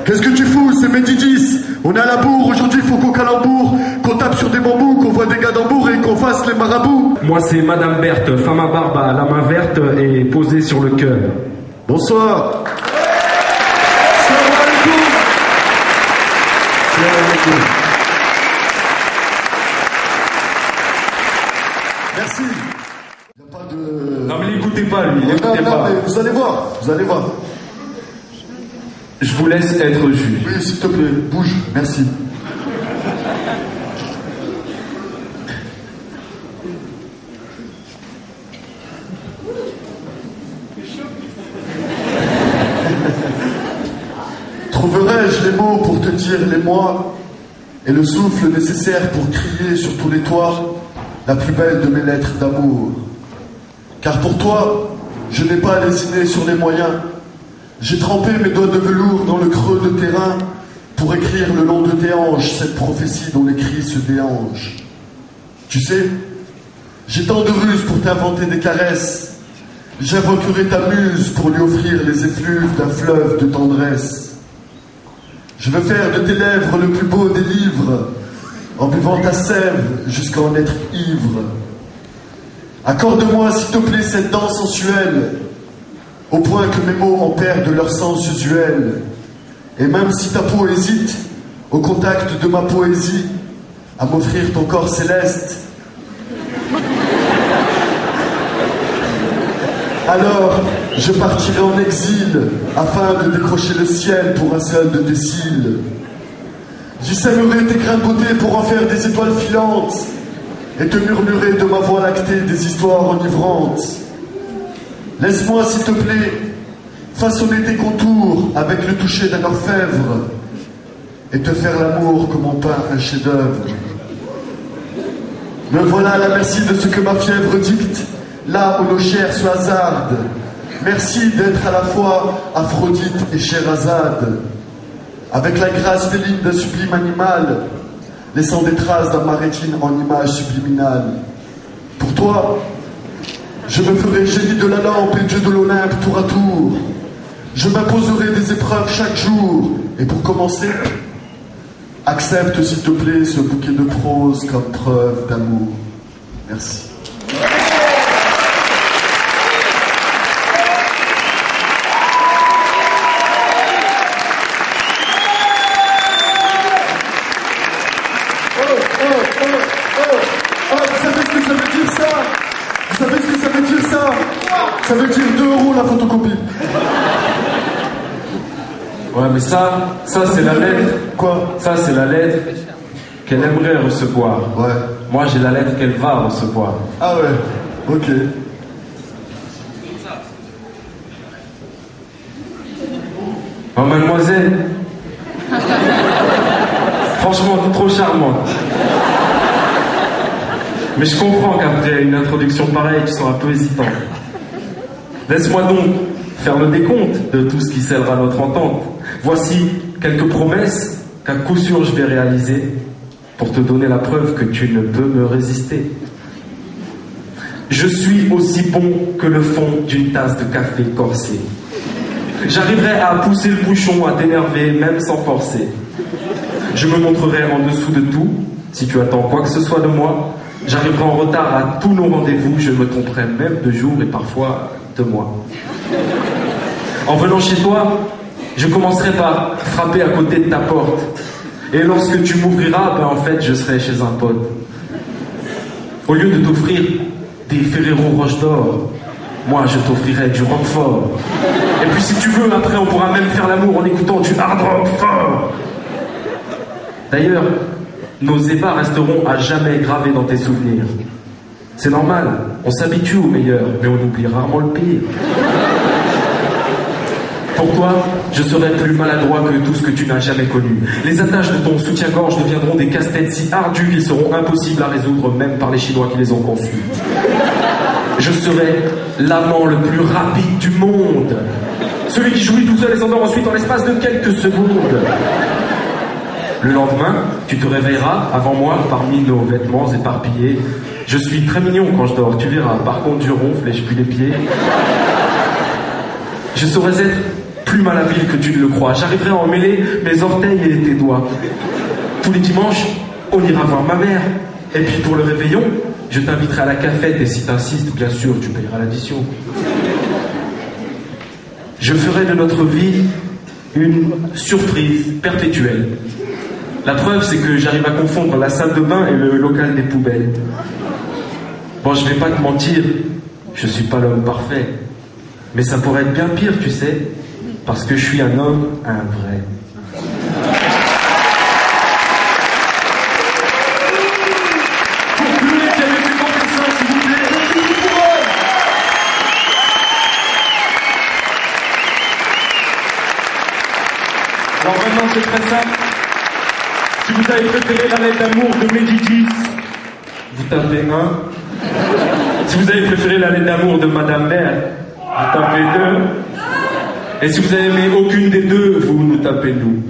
Qu'est-ce que tu fous? C'est Mehdi 10. On est à la bourre, aujourd'hui faut qu'on calembour, qu'on tape sur des bambous, qu'on voit des gars d'Hambourg et qu'on fasse les marabouts. Moi c'est Madame Berthe, femme à barbe à la main verte et posée sur le cœur. Bonsoir. Salam alaikum. Salam alaikum. Merci. Il n'y a pas de... Non mais l'écoutez pas lui, l'écoutez non, pas. mais vous allez voir, vous allez voir. Je vous laisse être juge. Oui, s'il te plaît, bouge, merci. Trouverai-je les mots pour te dire les mois et le souffle nécessaire pour crier sur tous les toits la plus belle de mes lettres d'amour? Car pour toi, je n'ai pas lésiné sur les moyens. J'ai trempé mes doigts de velours dans le creux de terrain pour écrire le long de tes hanches cette prophétie dont les cris se déhanchent. Tu sais, j'ai tant de ruses pour t'inventer des caresses. J'invoquerai ta muse pour lui offrir les effluves d'un fleuve de tendresse. Je veux faire de tes lèvres le plus beau des livres, en buvant ta sève jusqu'à en être ivre. Accorde-moi, s'il te plaît, cette danse sensuelle, au point que mes mots en perdent leur sens usuel. Et même si ta peau hésite, au contact de ma poésie, à m'offrir ton corps céleste, alors je partirai en exil, afin de décrocher le ciel pour un seul de tes cils. J'y sèmerai tes grains de beauté pour en faire des étoiles filantes, et te murmurer de ma voix lactée des histoires enivrantes. Laisse-moi, s'il te plaît, façonner tes contours avec le toucher d'un orfèvre et te faire l'amour comme on peint un chef-d'œuvre. Me voilà à la merci de ce que ma fièvre dicte, là où nos chairs se hasardent. Merci d'être à la fois Aphrodite et Scheherazade, avec la grâce féline d'un sublime animal, laissant des traces dans ma rétine en images subliminales. Pour toi, je me ferai génie de la lampe et dieu de l'Olympe tour à tour. Je m'imposerai des épreuves chaque jour. Et pour commencer, accepte s'il te plaît ce bouquet de prose comme preuve d'amour. Merci. Ça veut dire 2 € la photocopie. Ouais, mais ça c'est la lettre. Quoi? Ça c'est la lettre qu'elle aimerait recevoir. Ouais. Moi j'ai la lettre qu'elle va recevoir. Ah ouais, ok. Oh mademoiselle. Franchement, trop charmante. Mais je comprends qu'après une introduction pareille, tu sois un peu hésitant. Laisse-moi donc faire le décompte de tout ce qui scellera notre entente. Voici quelques promesses qu'à coup sûr je vais réaliser pour te donner la preuve que tu ne peux me résister. Je suis aussi bon que le fond d'une tasse de café corsé. J'arriverai à pousser le bouchon, à t'énerver, même sans forcer. Je me montrerai en dessous de tout, si tu attends quoi que ce soit de moi. J'arriverai en retard à tous nos rendez-vous, je me tromperai même de jour et parfois de mois. En venant chez toi, je commencerai par frapper à côté de ta porte. Et lorsque tu m'ouvriras, ben en fait, je serai chez un pote. Au lieu de t'offrir des Ferrero Roche d'Or, moi je t'offrirai du Roquefort. Et puis si tu veux, après on pourra même faire l'amour en écoutant du hard rock fort. D'ailleurs, nos ébats resteront à jamais gravés dans tes souvenirs. C'est normal, on s'habitue au meilleur, mais on oublie rarement le pire. Pour toi, je serai plus maladroit que tout ce que tu n'as jamais connu. Les attaches de ton soutien-gorge deviendront des casse-têtes si ardus qu'ils seront impossibles à résoudre, même par les Chinois qui les ont conçus. Je serai l'amant le plus rapide du monde. Celui qui jouit tout seul et s'endort ensuite en l'espace de quelques secondes. Le lendemain, tu te réveilleras avant moi parmi nos vêtements éparpillés. Je suis très mignon quand je dors, tu verras. Par contre, je ronfle et je pue les pieds. Je saurais être plus malhabile que tu ne le crois. J'arriverai à emmêler mes orteils et tes doigts. Tous les dimanches, on ira voir ma mère. Et puis pour le réveillon, je t'inviterai à la cafette et si t'insistes, bien sûr, tu payeras l'addition. Je ferai de notre vie une surprise perpétuelle. La preuve, c'est que j'arrive à confondre la salle de bain et le local des poubelles. Bon, je vais pas te mentir, je suis pas l'homme parfait. Mais ça pourrait être bien pire, tu sais, parce que je suis un homme, un vrai. Alors maintenant, c'est très simple. Si vous avez préféré la lettre d'amour de Médicis, vous tapez 1. Si vous avez préféré la lettre d'amour de Madame Mère, vous tapez 2. Et si vous avez aimé aucune des deux, vous nous tapez nous.